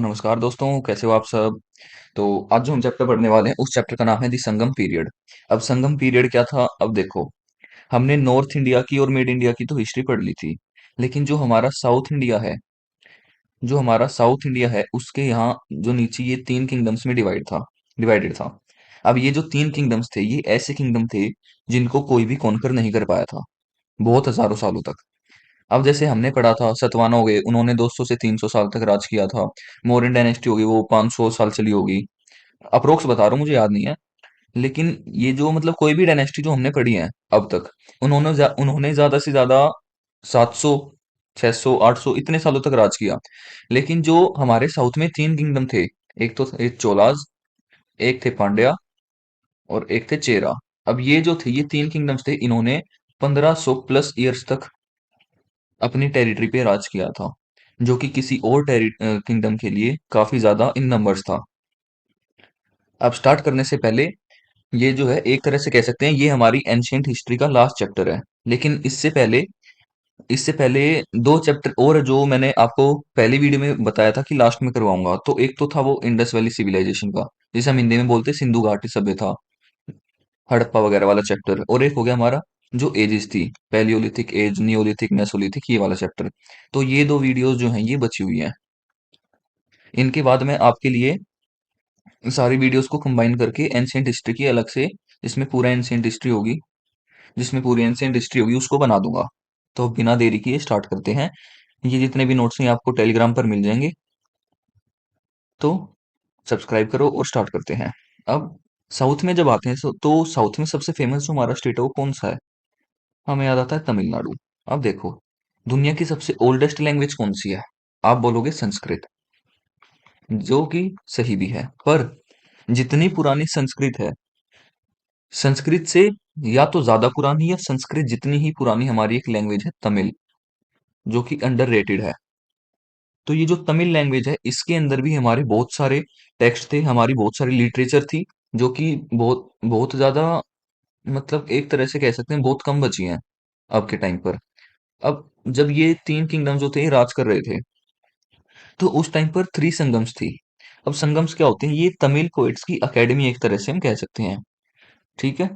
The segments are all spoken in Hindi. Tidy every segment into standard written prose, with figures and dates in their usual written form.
नमस्कार दोस्तों, कैसे हो आप सब। तो आज जो हम चैप्टर पढ़ने वाले हैं उस चैप्टर का नाम है दी संगम पीरियड। अब संगम पीरियड क्या था, अब देखो। हमने नॉर्थ इंडिया की और मिड इंडिया की तो हिस्ट्री पढ़ ली थी। लेकिन जो हमारा साउथ इंडिया है उसके यहाँ जो नीचे ये तीन किंगडम्स में डिवाइडेड था। अब ये जो तीन किंगडम्स थे ये ऐसे किंगडम थे जिनको कोई भी कॉन्कर नहीं कर पाया था बहुत हजारों सालों तक। अब जैसे हमने पढ़ा था सतवाना हो गए, उन्होंने 200 से 300 साल तक राज किया था। मौर्यन डायनेस्टी होगी, वो 500 साल चली होगी। अप्रोक्स बता रहा हूँ, मुझे याद नहीं है। लेकिन ये जो मतलब कोई भी डायनेस्टी जो हमने पढ़ी है अब तक, उन्होंने ज्यादा से ज्यादा 700, 600, 800 इतने सालों तक राज किया। लेकिन जो हमारे साउथ में तीन किंगडम थे, एक चोलाज, एक थे पांड्या और एक थे चेरा। अब ये जो थे ये तीन किंगडम्स थे, इन्होंने 1500 प्लस ईयर्स तक अपनी टेरिटरी पे राज किया था, जो कि किसी और किंगडम के लिए काफी ज्यादा इन नंबर्स था। अब स्टार्ट करने से पहले, ये जो है एक तरह से कह सकते हैं ये हमारी एंशियंट हिस्ट्री का लास्ट चैप्टर है। लेकिन इससे पहले दो चैप्टर और जो मैंने आपको पहली वीडियो में बताया था कि लास्ट में करवाऊंगा, तो एक तो था वो इंडस वैली सिविलाइजेशन का, जिसे हम हिंदी में बोलते हैं सिंधु घाटी सभ्यता, हड़प्पा वगैरह वाला चैप्टर। और एक हो गया हमारा जो एजेस थी, पैलियोलिथिक एज, नियोलिथिक, मेसोलिथिक, ये वाला चैप्टर। तो ये दो वीडियोस जो हैं ये बची हुई हैं। इनके बाद मैं आपके लिए सारी वीडियोस को कंबाइन करके एंशियंट हिस्ट्री की अलग से, जिसमें पूरा एंशियंट हिस्ट्री होगी जिसमें पूरी एंशियंट हिस्ट्री होगी उसको बना दूंगा। तो बिना देरी किए स्टार्ट करते हैं। ये जितने भी नोट्स हैं ये आपको टेलीग्राम पर मिल जाएंगे। तो सब्सक्राइब करो और स्टार्ट करते हैं। अब साउथ में जब आते हैं तो साउथ में सबसे फेमस जो हमारा स्टेट है वो कौन सा है? हमें याद आता है तमिलनाडु। अब देखो, दुनिया की सबसे ओल्डेस्ट लैंग्वेज कौन सी है? आप बोलोगे संस्कृत, जो कि सही भी है। पर जितनी पुरानी संस्कृत है, संस्कृत से या तो ज्यादा पुरानी या संस्कृत जितनी ही पुरानी हमारी एक लैंग्वेज है तमिल, जो कि अंडररेटेड है। तो ये जो तमिल लैंग्वेज है इसके अंदर भी हमारे बहुत सारे टेक्स्ट थे, हमारी बहुत सारी लिटरेचर थी, जो कि बहुत बहुत ज्यादा, मतलब एक तरह से कह सकते हैं बहुत कम बची हैं अब के टाइम पर। अब जब ये तीन किंगडम जो थे राज कर रहे थे, तो उस टाइम पर थ्री संगम्स थी। अब संगम्स क्या होते हैं? ये तमिल पोइट्स की अकेडमी एक तरह से हम कह सकते हैं। ठीक है।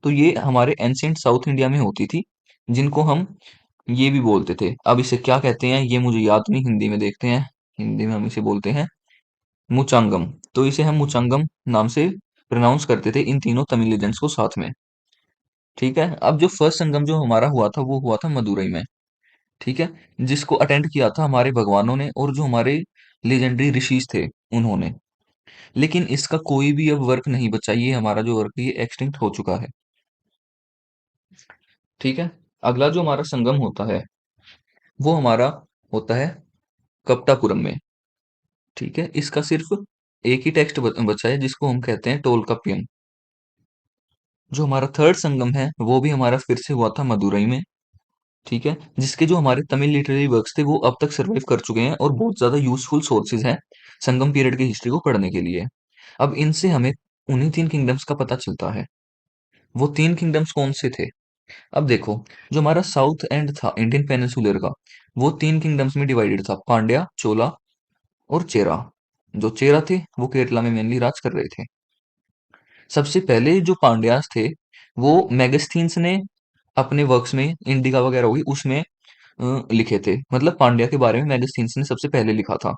तो ये हमारे एंशियंट साउथ इंडिया में होती थी, जिनको हम ये भी बोलते थे। अब इसे क्या कहते हैं ये मुझे याद नहीं, हिंदी में देखते हैं। हिंदी में हम इसे बोलते हैं मुचांगम। तो इसे हम मुचांगम नाम से प्रोनाउंस करते थे इन तीनों तमिल लीजेंड्स को साथ में। ठीक है। अब जो फर्स्ट संगम जो हमारा हुआ था वो हुआ था मदुरई में। ठीक है। जिसको अटेंड किया था हमारे भगवानों ने और जो हमारे लेजेंडरी ऋषिज थे उन्होंने। लेकिन इसका कोई भी अब वर्क नहीं बचा, ये हमारा जो वर्क है ये एक्सटिंक्ट हो चुका है। ठीक है। अगला जो हमारा संगम होता है वो हमारा होता है कपटापुरम में। ठीक है। इसका सिर्फ एक ही टेक्स्ट बचा है जिसको हम कहते हैं टोलकाप्पियम। जो हमारा थर्ड संगम है वो भी हमारा फिर से हुआ था मदुरई में। ठीक है। जिसके जो हमारे तमिल लिटरेरी वर्क्स थे वो अब तक सर्वाइव कर चुके हैं और बहुत ज्यादा यूजफुल सोर्सेज हैं संगम पीरियड की हिस्ट्री को पढ़ने के लिए। अब इनसे हमें उन्हीं तीन किंगडम्स का पता चलता है। वो तीन किंगडम्स कौन से थे? अब देखो, जो हमारा साउथ एंड था इंडियन पेनिनसुलर का, वो तीन किंगडम्स में डिवाइडेड था, पांड्या, चोला और चेरा। जो चेरा थे वो केरला में मेनली राज कर रहे थे। सबसे पहले जो पांड्यास थे वो मेगस्थीन्स ने अपने वर्क्स में, इंडिका वगैरह होगी उसमें लिखे थे। मतलब पांड्या के बारे में मेगस्थीन्स ने सबसे पहले लिखा था।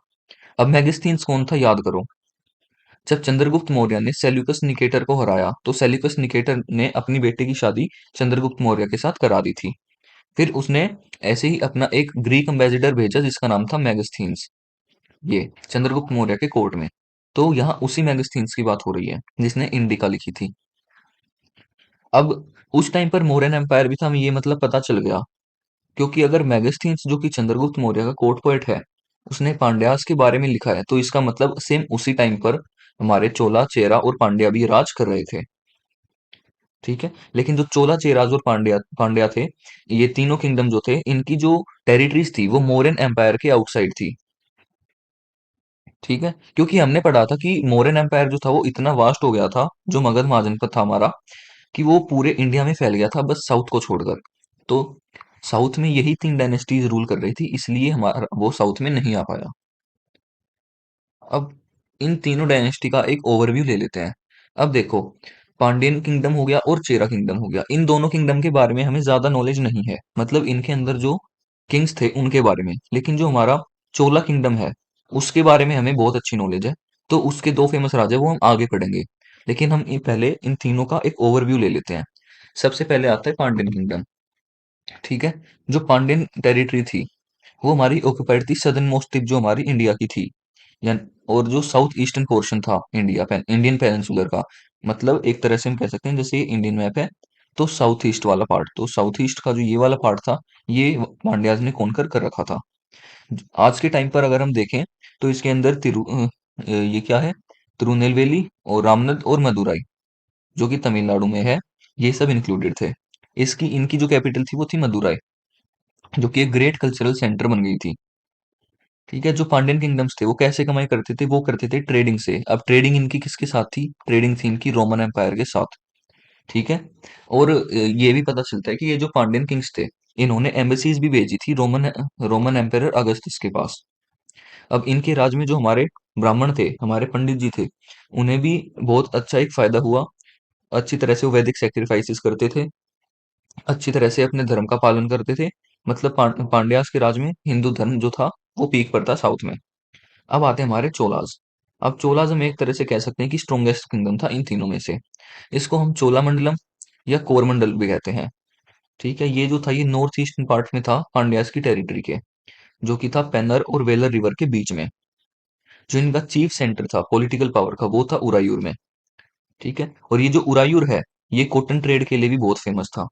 अब मेगस्थीन्स कौन था याद करो। जब चंद्रगुप्त मौर्य ने सेल्यूकस निकेटर को हराया तो सेल्यूकस निकेटर ने अपनी बेटे की शादी चंद्रगुप्त मौर्य के साथ करा दी थी। फिर उसने ऐसे ही अपना एक ग्रीक एम्बेसडर भेजा जिसका नाम था मेगस्थीन्स, ये चंद्रगुप्त मौर्य के कोर्ट में। तो यहाँ उसी मेगस्थीन्स की बात हो रही है जिसने इंडिका लिखी थी। अब उस टाइम पर मौर्यन एम्पायर भी था, हमें ये मतलब पता चल गया। क्योंकि अगर मेगस्थीन्स जो कि चंद्रगुप्त मौर्य का कोर्ट पोएट है, उसने पांड्यास के बारे में लिखा है, तो इसका मतलब सेम उसी टाइम पर हमारे चोला, चेरा और पांड्या भी राज कर रहे थे। ठीक है। लेकिन जो चोला, चेराज और पांड्या पांड्या थे, ये तीनों किंगडम जो थे इनकी जो टेरिटरीज थी वो मौर्यन एम्पायर के आउटसाइड थी। ठीक है। क्योंकि हमने पढ़ा था कि मौर्यन एम्पायर जो था वो इतना वास्ट हो गया था, जो मगध महाजनपद था हमारा, कि वो पूरे इंडिया में फैल गया था बस साउथ को छोड़कर। तो साउथ में यही तीन डायनेस्टीज रूल कर रही थी, इसलिए हमारा वो साउथ में नहीं आ पाया। अब इन तीनों डायनेस्टी का एक ओवरव्यू ले लेते हैं। अब देखो, पांडियन किंगडम हो गया और चेरा किंगडम हो गया, इन दोनों किंगडम के बारे में हमें ज्यादा नॉलेज नहीं है, मतलब इनके अंदर जो किंग्स थे उनके बारे में। लेकिन जो हमारा चोला किंगडम है उसके बारे में हमें बहुत अच्छी नॉलेज है। तो उसके दो फेमस राजा वो हम आगे पढ़ेंगे। लेकिन हम पहले इन तीनों का एक ओवरव्यू ले लेते हैं। सबसे पहले आता है पांड्यन किंगडम। ठीक है। जो पांड्यन टेरिटरी थी वो हमारी ऑक्युपाइड थी सदर्न मोस्ट टिप जो हमारी इंडिया की थी। या और जो साउथ ईस्टर्न पोर्शन था इंडियन पेनिनसुलर का, मतलब एक तरह से हम कह सकते हैं जैसे ये इंडियन मैप है, तो साउथ ईस्ट वाला पार्ट, तो साउथ ईस्ट का जो ये वाला पार्ट था ये पांड्याज ने कॉन्कर कर रखा था। आज के टाइम पर अगर हम देखें तो इसके अंदर ये क्या है, तिरुनेलवेली और रामनद और मदुराई जो कि तमिलनाडु में है, ये सब इंक्लूडेड थे। इसकी इनकी जो कैपिटल थी वो थी मदुराई, जो कि एक ग्रेट कल्चरल सेंटर बन गई थी। ठीक है। जो पांड्यन किंगडम्स थे वो कैसे कमाई करते थे, वो करते थे ट्रेडिंग से। अब ट्रेडिंग इनकी किसके साथ थी, ट्रेडिंग थी इनकी रोमन एम्पायर के साथ। ठीक है। और ये भी पता चलता है कि ये जो पांड्यन किंग्स थे इन्होंने एम्बेसीज भी भेजी थी रोमन रोमन एम्पायर अगस्टस के पास। अब इनके राज में जो हमारे ब्राह्मण थे, हमारे पंडित जी थे, उन्हें भी बहुत अच्छा एक फायदा हुआ। अच्छी तरह से वो वैदिक सेक्रीफाइसेस करते थे, अच्छी तरह से अपने धर्म का पालन करते थे। मतलब पांड्यास के राज में हिंदू धर्म जो था वो पीक पर था साउथ में। अब आते हैं हमारे चोलाज। अब चोलाज हम एक तरह से कह सकते हैं कि स्ट्रॉन्गेस्ट किंगडम था इन तीनों में से। इसको हम चोला मंडलम या कोरमंडल भी कहते हैं। ठीक है। ये जो था ये नॉर्थ ईस्टर्न पार्ट में था पांड्यास की टेरिटरी के, जो कि था पेन्नर और वेलर रिवर के बीच में। जो इनका चीफ सेंटर था पॉलिटिकल पावर का वो था उरायूर में। ठीक है। और ये जो उरायूर है ये कॉटन ट्रेड के लिए भी बहुत फेमस था।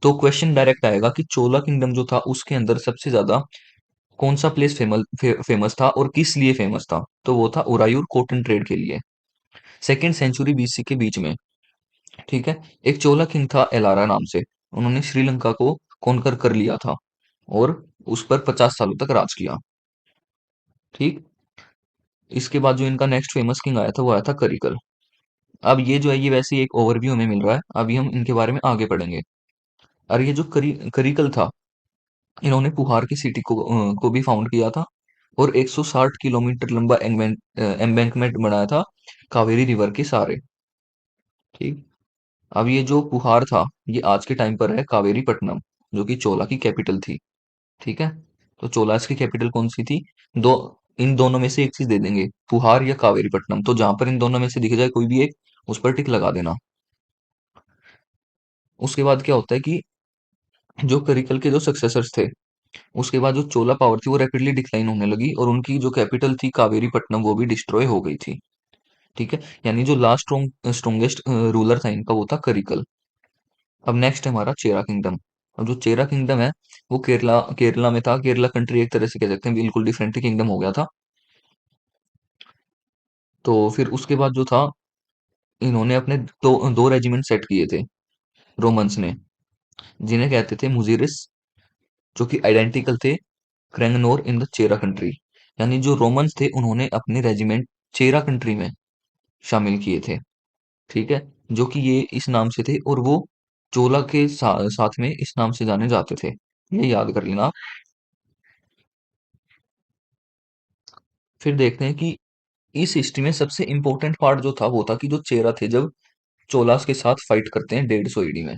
तो क्वेश्चन डायरेक्ट आएगा कि चोला किंगडम जो था उसके अंदर सबसे ज्यादा कौन सा प्लेस फेमस था और किस लिए फेमस था, तो वो था उरायूर कॉटन ट्रेड के लिए। सेकेंड सेंचुरी बीसी के बीच में। ठीक है। एक चोला किंग था एलारा नाम से, उन्होंने श्रीलंका को कॉन्कर कर लिया था और उस पर 50 सालों तक राज किया। ठीक। इसके बाद जो इनका नेक्स्ट फेमस किंग आया था वो आया था करिकल। अब ये जो है ये वैसे ही एक ओवरव्यू हमें मिल रहा है, अभी हम इनके बारे में आगे पढ़ेंगे। और ये जो करिकल था इन्होंने पुहार की सिटी को भी फाउंड किया था और 160 किलोमीटर लंबा एम्बैंकमेंट बनाया था कावेरी रिवर के सहारे। ठीक। अब ये जो पुहार था ये आज के टाइम पर है कावेरी पट्टनम, जो कि चोला की कैपिटल थी। ठीक है। तो चोलास की कैपिटल कौन सी थी, दो, इन दोनों में से एक चीज दे देंगे, पुहार या कावेरी पट्टनम, तो जहां पर इन दोनों में से दिख जाए कोई भी एक उस पर टिक लगा देना। उसके बाद क्या होता है कि जो करिकल के जो सक्सेसर्स थे उसके बाद जो चोला पावर थी वो रैपिडली डिक्लाइन होने लगी और उनकी जो कैपिटल थी कावेरी पट्टनम वो भी डिस्ट्रॉय हो गई थी। ठीक है। यानी जो लास्ट स्ट्रॉन्गेस्ट रूलर था इनका वो था करिकल। अब नेक्स्ट है हमारा चेरा किंगडम। अब जो चेरा किंगडम है वो केरला केरला में था। केरला कंट्री एक तरह से कह सकते हैं बिल्कुल डिफरेंट किंगडम हो गया था। तो फिर उसके बाद जो था इन्होंने अपने दो रेजिमेंट सेट किए थे रोमन्स ने, जिन्हें कहते थे मुजीरिस, जो कि आइडेंटिकल थे क्रैंगनोर इन द चेरा कंट्री। यानी जो रोमन्स थे उन्होंने अपने रेजिमेंट चेरा कंट्री में शामिल किए थे। ठीक है। जो कि ये इस नाम से थे और वो चोला के साथ में इस नाम से जाने जाते थे, ये याद कर लेना आप। फिर देखते हैं कि इस हिस्ट्री में सबसे इंपॉर्टेंट पार्ट जो था वो था कि जो चेरा थे जब चोलास के साथ फाइट करते हैं 150 ईडी में।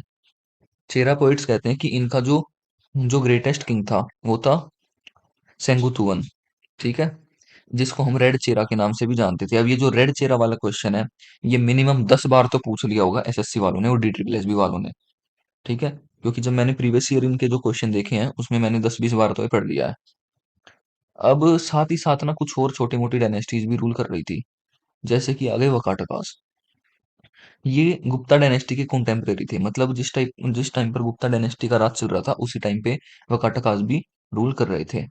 चेरा पोइट्स कहते हैं कि इनका जो जो ग्रेटेस्ट किंग था वो था सेंगुतुवन। ठीक है। जिसको हम रेड चेरा के नाम से भी जानते थे। अब ये जो रेड चेरा वाला क्वेश्चन है ये मिनिमम 10 बार तो पूछ लिया होगा एसएससी वालों ने और डीटीपीएसबी वालों ने। ठीक है। क्योंकि जब मैंने प्रीवियस ईयर इनके जो क्वेश्चन देखे हैं उसमें मैंने 10-20 बार तो ये पढ़ लिया है। अब साथ ही साथ ना कुछ और छोटी मोटी डायनेस्टीज भी रूल कर रही थी, जैसे कि आ गए वकाटकास। ये गुप्ता डायनेस्टी के कंटेम्परेरी थे, मतलब जिस टाइम पर गुप्ता डायनेस्टी का राज चल रहा था उसी टाइम पे वकाटकास भी रूल कर रहे थे।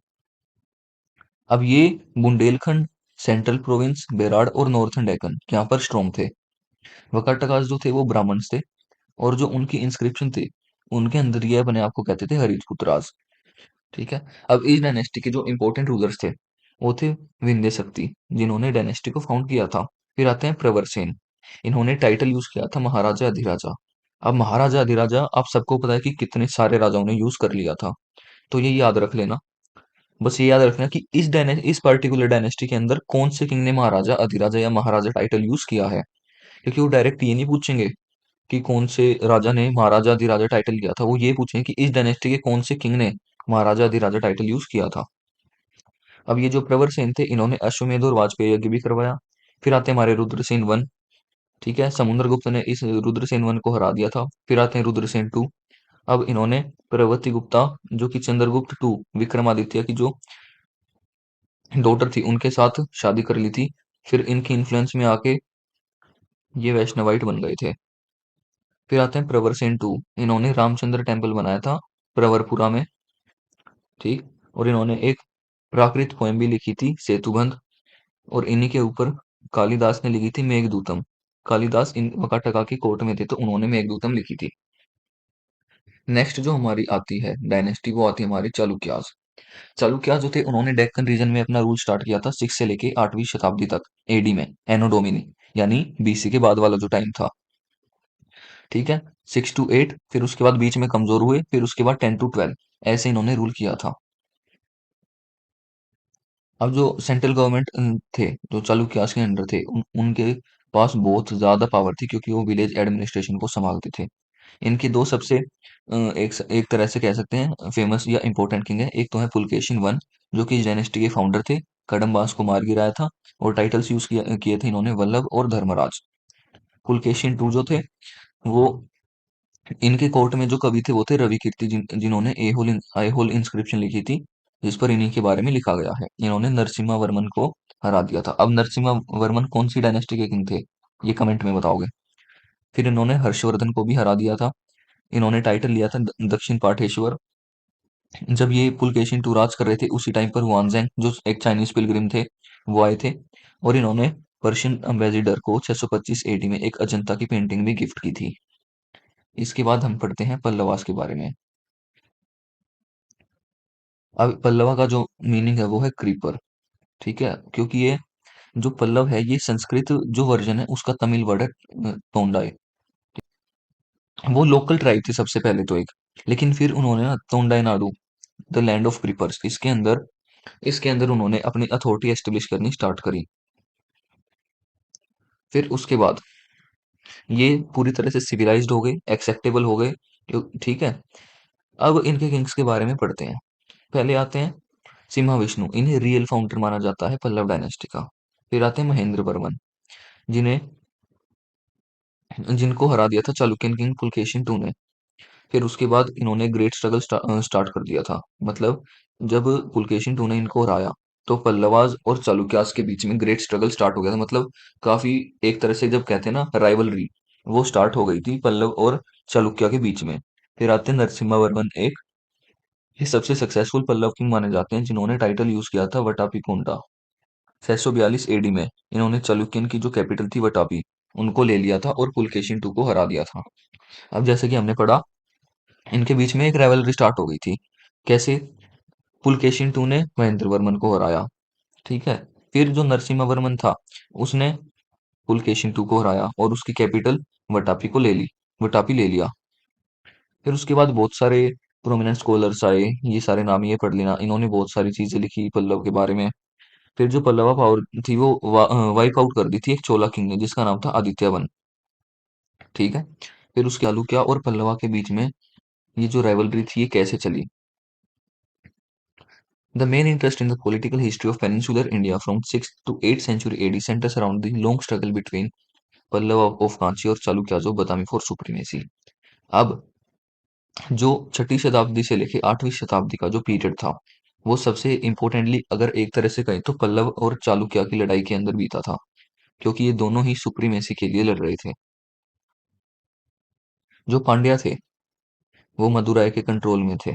अब ये बुंदेलखंड, सेंट्रल प्रोविंस, बेराड़ और नॉर्थर्न डेक्कन यहाँ पर स्ट्रॉन्ग थे। वकाटकास जो थे वो ब्राह्मण्स थे और जो उनकी इंस्क्रिप्शन थी उनके अंदर ये अपने आप को कहते थे हरिजपुत्र राज। ठीक है। अब इस डायनेस्टी के जो इंपॉर्टेंट रूलर्स थे वो थे विंध्य शक्ति, जिन्होंने डायनेस्टी को फाउंड किया था। फिर आते हैं प्रवरसेन, इन्होंने टाइटल यूज किया था महाराजा अधिराजा। अब महाराजा अधिराजा आप सबको पता है कि कितने सारे राजाओं ने यूज कर लिया था, तो ये याद रख लेना। बस ये याद रखना कि इस पर्टिकुलर डायनेस्टी के अंदर कौन से किंग ने महाराजा अधिराजा या महाराजा टाइटल यूज किया है, क्योंकि वो डायरेक्ट ये नहीं पूछेंगे कि कौन से राजा ने महाराजा अधिराजा टाइटल लिया था, वो ये पूछेंगे कि इस डायनेस्टी के कौन से किंग ने महाराजा अधिराजा टाइटल यूज किया था। अब ये जो प्रवर सेन थे, इन्होंने अश्वमेध और वाजपेयी यज्ञ भी करवाया। फिर आते हैं हमारे रुद्रसेन वन। ठीक है, समुद्रगुप्त ने इस रुद्रसेन वन को हरा दिया था। फिर आते हैं रुद्रसेन टू। अब इन्होंने प्रवृत्ति गुप्ता, जो कि चंद्रगुप्त टू विक्रमादित्य की जो डॉटर थी, उनके साथ शादी कर ली थी। फिर इनकी इन्फ्लुएंस में आके ये वैष्णवाइट बन गए थे। फिर आते हैं प्रवरसेन टू। इन्होंने रामचंद्र टेम्पल बनाया था प्रवरपुरा में। ठीक। और इन्होंने एक प्राकृत पोएम भी लिखी थी, सेतुबंध। और इन्हीं के ऊपर कालिदास ने लिखी थी मेघदूतम। कालिदास इन वकाटका की कोर्ट में थे, तो उन्होंने मेघदूतम लिखी थी। नेक्स्ट जो हमारी आती है डायनेस्टी, वो आती है हमारी चालुक्यास। चालुक्यास जो थे, उन्होंने डेक्कन रीजन में अपना रूल स्टार्ट किया था 6 से लेके 8वीं शताब्दी तक, एडी में, एनो डोमिनी, यानी बीसी के बाद वाला जो टाइम था। ठीक है, 6 to 8, फिर उसके बाद बीच में कमजोर हुए, फिर उसके बाद 10 to 12, ऐसे इन्होंने रूल किया था। अब जो सेंट्रल गवर्नमेंट थे, जो चालुक्यास के अंडर थे, उनके पास बहुत ज्यादा पावर थी, क्योंकि वो विलेज एडमिनिस्ट्रेशन को संभालते थे। इनके दो सबसे एक तरह से कह सकते हैं फेमस या इंपॉर्टेंट किंग है। एक तो है पुलकेशिन वन, जो कि इस डायनेस्टी के फाउंडर थे, कड़म्बास को मार गिराया था। और टाइटल्स यूज किए थे इन्होंने वल्लभ और धर्मराज। पुलकेशिन टू जो थे, वो इनके कोर्ट में जो कवि थे, वो थे रवि कीर्ति, जिन्होंने एहोल इंस्क्रिप्शन लिखी थी, जिस पर इन्हीं के बारे में लिखा गया है। इन्होंने नरसिम्हा वर्मन को हरा दिया था। अब नरसिम्हा वर्मन कौन सी डायनेस्टी के किंग थे, ये कमेंट में बताओगे। फिर इन्होंने हर्षवर्धन को भी हरा दिया था। इन्होंने टाइटल लिया था दक्षिण पाठेश्वर। जब ये पुलकेशिन टू राज कर रहे थे, उसी टाइम पर हुआनजेंग, जो एक चाइनीज पिलग्रिम थे, वो आए थे। और इन्होंने पर्शियन अम्बेसिडर को 625 एडी में एक अजंता की पेंटिंग भी गिफ्ट की थी। इसके बाद हम पढ़ते हैं पल्लवास के बारे में। अब पल्लवा का जो मीनिंग है, वो है क्रीपर। ठीक है, क्योंकि ये जो पल्लव है, ये संस्कृत जो वर्जन है उसका तमिल वर्ड है तोंडाई। वो लोकल ट्राइब थी सबसे पहले तो एक, लेकिन फिर उन्होंने ना Tondai Nadu, the land of creepers, इसके अंदर उन्होंने अपनी अथॉरिटी एस्टेब्लिश करनी स्टार्ट करी। फिर उसके बाद ये पूरी तरह से सिविलाइज्ड हो गए, एक्सेप्टेबल हो गए। ठीक है। अब इनके किंग्स के बारे में पढ़ते हैं। पहले आते हैं सिम्हा विष्णु, इन्हें रियल फाउंडर माना जाता है पल्लव डायनेस्टी का। फिर आते हैं महेंद्र वर्मन, जिन्हें जिनको हरा दिया था चालुक्यन किंग पुलकेशिन टू ने। फिर उसके बाद इन्होंने ग्रेट स्ट्रगल स्टार्ट कर दिया था। मतलब जब पुलकेशिन टू ने इनको हराया, तो पल्लवाज और चालुक्यास के बीच में ग्रेट स्ट्रगल स्टार्ट हो गया था। मतलब काफी, एक तरह से जब कहते हैं ना राइवलरी, वो स्टार्ट हो गई थी पल्लव और चालुक्य के बीच में। फिर आते हैं नरसिम्हा वर्मन एक। ये सबसे सक्सेसफुल पल्लव किंग माने जाते हैं, जिन्होंने टाइटल यूज किया था वटापी कोंडा। 642 एडी में इन्होंने चालुक्यन की जो कैपिटल थी वटापी, उनको ले लिया था और पुलकेशिन टू को हरा दिया था। अब जैसे कि हमने पढ़ा, इनके बीच में एक राइवलरी स्टार्ट हो गई थी। कैसे? पुलकेशिन टू ने महेंद्र वर्मन को हराया। ठीक है। फिर जो नरसिम्हा वर्मन था, उसने पुलकेशिन टू को हराया और उसकी कैपिटल वटापी ले लिया। फिर उसके बाद बहुत सारे प्रोमिनेंट स्कॉलर्स आए, ये सारे नाम ये पढ़ लेना, इन्होंने बहुत सारी चीजें लिखी पल्लव के बारे में। फिर जो पल्लवा पावर थी, वो वाइप आउट कर दी थी एक चोला किंग ने, जिसका नाम था आदित्य वन। ठीक है। फिर उसके चालुक्य और पल्लवा के बीच में ये जो राइवलरी थी, ये कैसे चली? The main interest in the political history of peninsular India from 6th to 8th century AD centers around the long struggle between Pallava of Kanchi और Chalukyas of Badami for supremacy. अब जो 6ठी शताब्दी से लेके 8वीं शताब्दी का जो पीरियड था, वो सबसे इम्पोर्टेंटली अगर एक तरह से कहें तो पल्लव और चालुक्य की लड़ाई के अंदर बीता था, क्योंकि ये दोनों ही सुप्रीमेसी के लिए लड़ रहे थे। जो पांड्या थे, वो मदुराई के कंट्रोल में थे।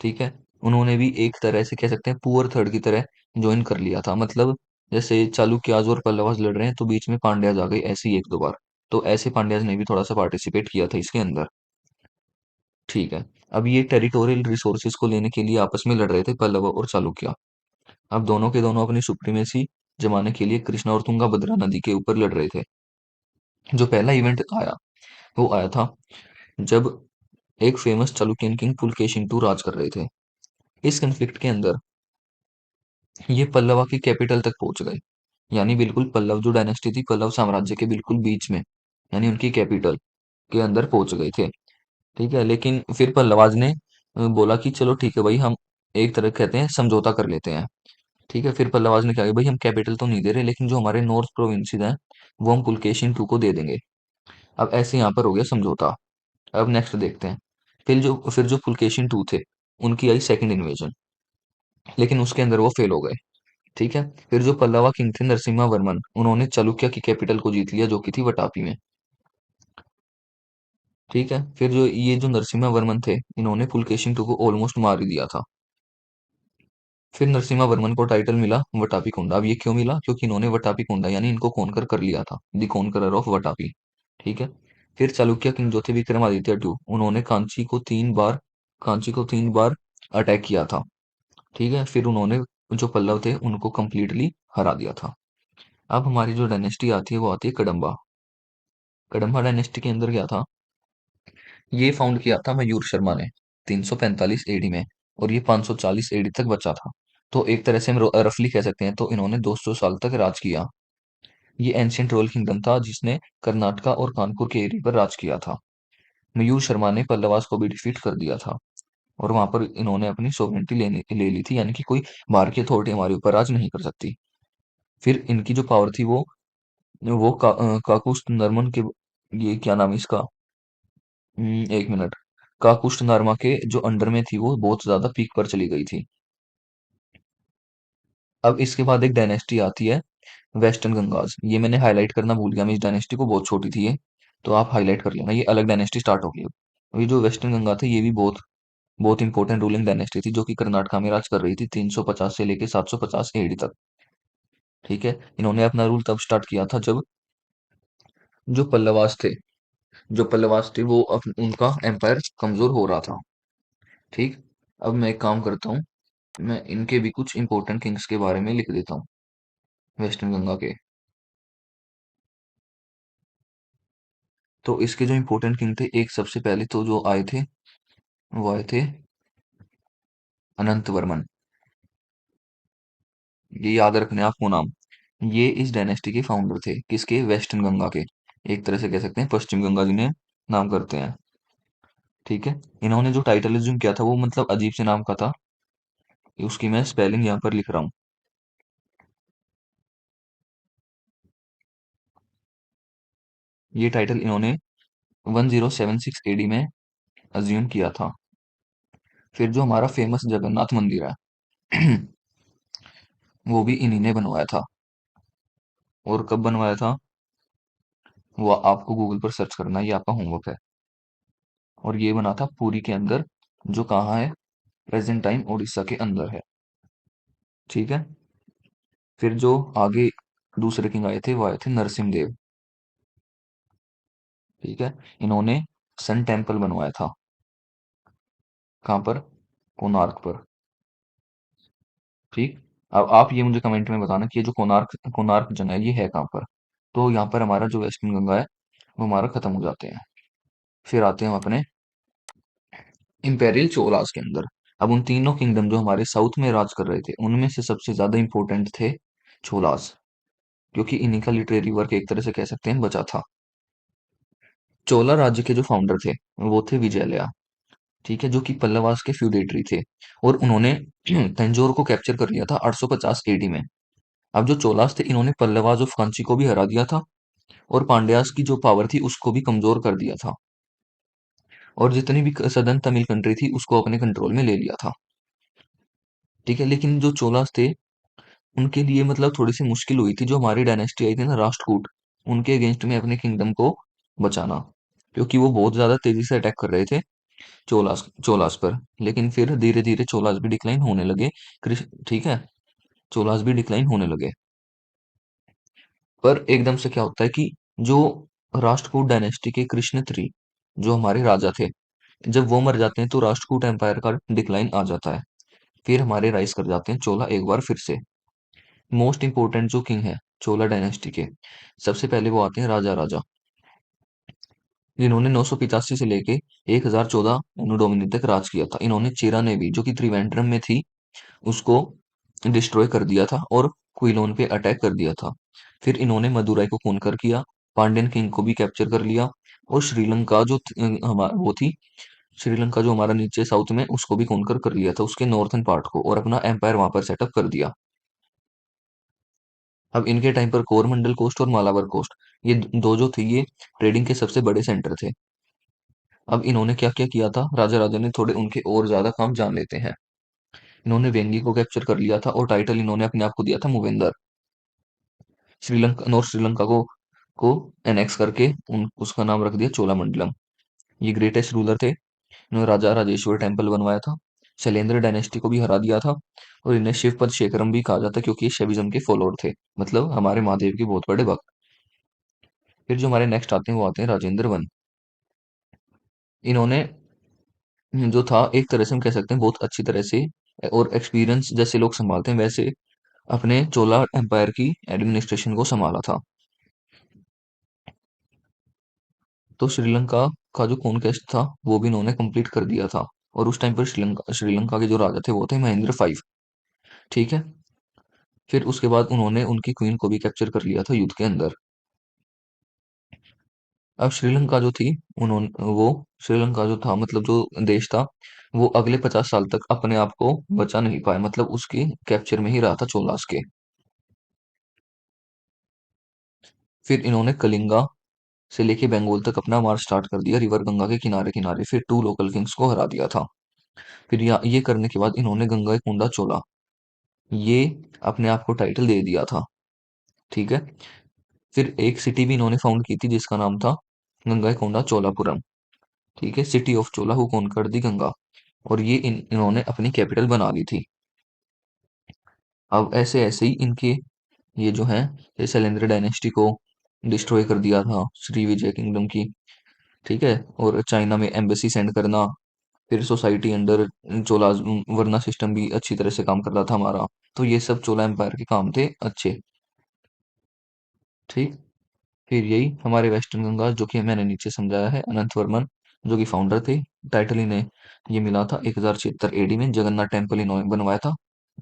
ठीक है। उन्होंने भी एक तरह से कह सकते हैं पुअर थर्ड की तरह ज्वाइन कर लिया था। मतलब जैसे चालुक्याज और पल्लवाज लड़ रहे हैं, तो बीच में पांड्याज आ गए, ऐसे ही एक दो बार। तो ऐसे पांड्याज ने भी थोड़ा सा पार्टिसिपेट किया था इसके अंदर। ठीक है। अब ये टेरिटोरियल रिसोर्सेज को लेने के लिए आपस में लड़ रहे थे पल्लव और चालुक्य। अब दोनों के दोनों अपनी सुप्रीमेसी जमाने के लिए कृष्णा और तुंगा भद्रा नदी के ऊपर लड़ रहे थे। जो पहला इवेंट आया, वो आया था जब एक famous Chalukyan king Pulakeshin two राज कर रहे थे। इस कन्फ्लिक्ट के अंदर ये पल्लवा की कैपिटल तक पहुंच गए। यानी बिल्कुल पल्लव जो डायनेस्टी थी, पल्लव साम्राज्य के बिल्कुल बीच में, यानी उनकी कैपिटल के अंदर पहुंच गए थे। ठीक है, लेकिन फिर पल्लवाज ने बोला कि चलो ठीक है भाई, हम एक तरह कहते हैं समझौता कर लेते हैं। ठीक है, फिर पल्लवाज ने कहा कि भाई हम कैपिटल तो नहीं दे रहे, लेकिन जो हमारे नॉर्थ प्रोविंसेस हैं वो हम पुलकेशिन टू को दे देंगे। अब ऐसे यहाँ पर हो गया समझौता। अब नेक्स्ट देखते हैं। फिर जो पुलकेशिन टू थे, उनकी आई सेकंड इन्वेजन, लेकिन उसके अंदर वो फेल हो गए। ठीक है, फिर जो पल्लवा किंग थे नरसिम्हा वर्मन, उन्होंने चालुक्य की कैपिटल को जीत लिया जो कि थी वटापी में। ठीक है, फिर जो ये जो नरसिम्हा वर्मन थे, इन्होंने पुलकेशिन टू को ऑलमोस्ट मार ही दिया था। फिर नरसिम्हा वर्मन को टाइटल मिला वटापी कोंडा। अब ये क्यों मिला? क्योंकि इन्होंने वटापी कोंडा यानी इनको कॉन्कर कर लिया था, दी कॉन्करर ऑफ वटापी। ठीक है, फिर चालुक्य किंग जो थे विक्रमादित्य टू, उन्होंने कांची को 3 बार अटैक किया था। ठीक है, फिर उन्होंने जो पल्लव थे उनको कंप्लीटली हरा दिया था। अब हमारी जो डायनेस्टी आती है वो आती है कडम्बा। कडम्बा डायनेस्टी के अंदर क्या था? ये फाउंड किया था मयूर शर्मा ने 345 एडी में, और ये 540 एडी तक बचा था। तो एक तरह से हम रफली कह सकते हैं तो इन्होंने 200 साल तक राज किया। ये एंशियंट रोयल किंगडम था जिसने कर्नाटका और कानपुर के एरिया पर राज किया था। मयूर शर्मा ने पल्लवास को भी डिफीट कर दिया था, और वहां पर इन्होंने अपनी सोवरेनिटी ले ली थी, यानी कि कोई बाहर की अथॉरिटी हमारे ऊपर राज नहीं कर सकती। फिर इनकी जो पावर थी वो काकुस्त नरमन के, ये क्या नाम है इसका, 1 मिनट, काकुष्ट नरमा के जो अंडर में थी वो बहुत ज्यादा पीक पर चली गई थी। अब इसके बाद एक डायनेस्टी आती है वेस्टर्न गंगाज। ये मैंने हाईलाइट करना भूल गया, मैं इस डायनेस्टी को, बहुत छोटी थी ये, तो आप हाईलाइट कर लेना। ये अलग डायनेस्टी स्टार्ट होगी अब। ये जो वेस्टर्न गंगा थे ये भी बहुत बहुत इंपॉर्टेंट रूलिंग डायनेस्टी थी, जो कि कर्नाटका में राज कर रही थी 350 से लेके 750 एडी तक। ठीक है, इन्होंने अपना रूल तब स्टार्ट किया था जब जो पल्लवास थे जो पल्लवास थे वो उनका एम्पायर कमजोर हो रहा था। ठीक, अब मैं एक काम करता हूँ, मैं इनके भी कुछ इंपॉर्टेंट किंग्स के बारे में लिख देता हूँ, वेस्टर्न गंगा के। तो इसके जो इंपॉर्टेंट किंग थे, एक सबसे पहले तो जो आए थे वो आए थे अनंत वर्मन। ये याद रखने आपको नाम। ये इस डायनेस्टी के फाउंडर थे, किसके? वेस्टर्न गंगा के। एक तरह से कह सकते हैं पश्चिम गंगा जिन्हें नाम करते हैं। ठीक है, इन्होंने जो टाइटल एज्यूम किया था वो मतलब अजीब से नाम का था। उसकी मैं स्पेलिंग यहाँ पर लिख रहा हूँ। ये टाइटल इन्होंने 1076 एडी में अज्यूम किया था। फिर जो हमारा फेमस जगन्नाथ मंदिर है वो भी इन्हीं ने बनवाया था। और कब बनवाया था वो आपको गूगल पर सर्च करना है, ये आपका होमवर्क है। और ये बना था पुरी के अंदर, जो कहाँ है? प्रेजेंट टाइम उड़ीसा के अंदर है। ठीक है, फिर जो आगे दूसरे किंग आए थे वो आए थे नरसिम्ह देव। ठीक है, इन्होंने सन टेम्पल बनवाया था। कहाँ पर? कोणार्क पर। ठीक, अब आप ये मुझे कमेंट में बताना कि ये जो कोणार्क कोणार्क जंग है ये है कहाँ पर। तो यहाँ पर हमारा जो वेस्टर्न गंगा है वो हमारा खत्म हो जाते हैं। फिर आते हैं हम अपने इंपेरियल चोलास के अंदर। अब उन तीनों किंगडम जो हमारे साउथ में राज कर रहे थे उनमें से सबसे ज्यादा इंपॉर्टेंट थे चोलास, क्योंकि इन्हीं का लिटरेरी वर्क एक तरह से कह सकते हैं बचा था। चोला राज्य के जो फाउंडर थे वो थे विजयलया। ठीक है, जो कि पल्लवास के फ्यूडेटरी थे, और उन्होंने तंजौर को कैप्चर कर लिया था 850 एडी में। अब जो चोलास थे इन्होंने पल्लवास ऑफ कांची को भी हरा दिया था, और पांड्यास की जो पावर थी उसको भी कमजोर कर दिया था, और जितनी भी सदर्न तमिल कंट्री थी उसको अपने कंट्रोल में ले लिया था। ठीक है, लेकिन जो चोलास थे उनके लिए मतलब थोड़ी सी मुश्किल हुई थी, जो हमारी डायनेस्टी आई थी ना राष्ट्रकूट, उनके अगेंस्ट में अपने किंगडम को बचाना, क्योंकि वो बहुत ज्यादा तेजी से अटैक कर रहे थे चोलास चोलास पर। लेकिन फिर धीरे धीरे चोलास भी डिक्लाइन होने लगे। ठीक है, चोलास भी डिक्लाइन होने लगे। पर एकदम से क्या होता है कि जो राष्ट्रकूट डायनेस्टी के कृष्ण थ्री, जो हमारे राजा थे, जब वो मर जाते हैं तो राष्ट्रकूट एम्पायर का डिक्लाइन आ जाता है। फिर हमारे राइज कर जाते हैं चोला एक बार फिर से। मोस्ट इंपोर्टेंट जो किंग है चोला डायनेस्टी के, सबसे पहले वो आते हैं राजा राजा, जिन्होंने 985 से लेके 1014 डोमिनी तक राज किया था। इन्होंने चेरा नेवी जो कि त्रिवेंद्रम में थी उसको डिस्ट्रॉय कर दिया था और क्विलोन पे अटैक कर दिया था। फिर इन्होंने मदुराई को कॉन्कर किया, पांड्यन किंग को भी कैप्चर कर लिया, और श्रीलंका जो वो थी, श्रीलंका जो हमारा नीचे साउथ में, उसको भी कॉन्कर कर लिया था, उसके नॉर्थन पार्ट को, और अपना एम्पायर वहां पर सेटअप कर दिया। अब इनके टाइम पर कोरमंडल कोस्ट और मालाबार कोस्ट, ये दो जो थे, ये ट्रेडिंग के सबसे बड़े सेंटर थे। अब इन्होंने क्या क्या किया था, राजा राजा ने थोड़े उनके और ज्यादा काम जान लेते हैं। इन्होंने वेंगी को कैप्चर कर लिया था, और टाइटल इन्होंने अपने आप को दिया था मूवेंदर। श्रीलंका, नॉर्थ श्रीलंका को एनेक्स करके उसका नाम रख दिया चोलामंडलम। ये ग्रेटेस्ट रूलर थे। इन्होंने राजा राजेश्वर टेम्पल बनवाया था, शैलेंद्र डायनेस्टी को भी हरा दिया था, और इन्हें शिवपद शेखरम भी कहा जाता है, क्योंकि ये शैविज्म के फॉलोअर थे, मतलब हमारे महादेव के बहुत बड़े भक्त। फिर जो हमारे नेक्स्ट आते हैं वो आते हैं राजेंद्र वन। इन्होंने जो था, एक तरह से हम कह सकते हैं बहुत अच्छी तरह से, और एक्सपीरियंस जैसे लोग संभालते हैं वैसे अपने चोला एम्पायर की एडमिनिस्ट्रेशन को संभाला था। तो श्रीलंका का जो कॉन्क्वेस्ट था वो भी इन्होंने कंप्लीट कर दिया था। और उस टाइम पर श्रीलंका श्रीलंका के जो राजा थे वो थे महेंद्र फाइव। ठीक है। फिर उसके बाद उन्होंने उनकी क्वीन को भी कैप्चर कर लिया था युद्ध के अंदर। अब श्रीलंका जो थी, उन्होंने वो श्रीलंका जो था, मतलब जो देश था, वो अगले 50 साल तक अपने आप को बचा नहीं पाया, मतलब उसकी कैप्चर में ही रहा था चोलास के। फिर इन्होंने कलिंगा से लेके बंगाल तक अपना मार्च स्टार्ट कर दिया, रिवर गंगा के किनारे किनारे, फिर टू लोकल किंग्स को हरा दिया था। फिर ये करने के बाद इन्होंने गंगा कोंडा चोला, ये अपने आप को टाइटल दे दिया था। ठीक है। फिर एक सिटी भी इन्होंने फाउंड की थी जिसका नाम था गंगा कोंडा चोलापुरम। ठीक है, city of Chola who conquered the Ganga. और ये इन्होंने अपनी कैपिटल बना ली थी। अब ऐसे ऐसे ही इनके ये जो है, ये शैलेंद्र डायनेस्टी को डिस्ट्रॉय कर दिया था, श्री विजय किंगडम की। ठीक है। और चाइना में एम्बेसी सेंड करना, फिर सोसाइटी अंडर चोला वर्ना सिस्टम भी अच्छी तरह से काम कर रहा था हमारा। तो ये सब चोला एम्पायर के काम थे अच्छे। ठीक। फिर यही हमारे वेस्टर्न गंगा, जो कि मैंने नीचे समझाया है, अनंत वर्मन जो कि फाउंडर थे। टाइटल इन्हें ये मिला था 1076 एडी में, जगन्नाथ टेम्पल इन्होंने बनवाया था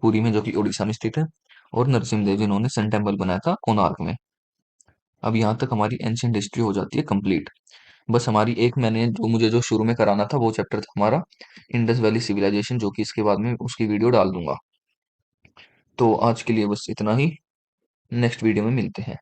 पुरी में, जो कि उड़ीसा में स्थित है। और नरसिम्ह देव जिन्होंने सन टेम्पल बनाया था कोणार्क में। अब यहाँ तक हमारी एंशियंट हिस्ट्री हो जाती है कंप्लीट। बस हमारी एक, मैंने जो मुझे जो शुरू में कराना था वो चैप्टर था हमारा इंडस वैली सिविलाइजेशन, जो कि इसके बाद में उसकी वीडियो डाल दूंगा। तो आज के लिए बस इतना ही। नेक्स्ट वीडियो में मिलते हैं।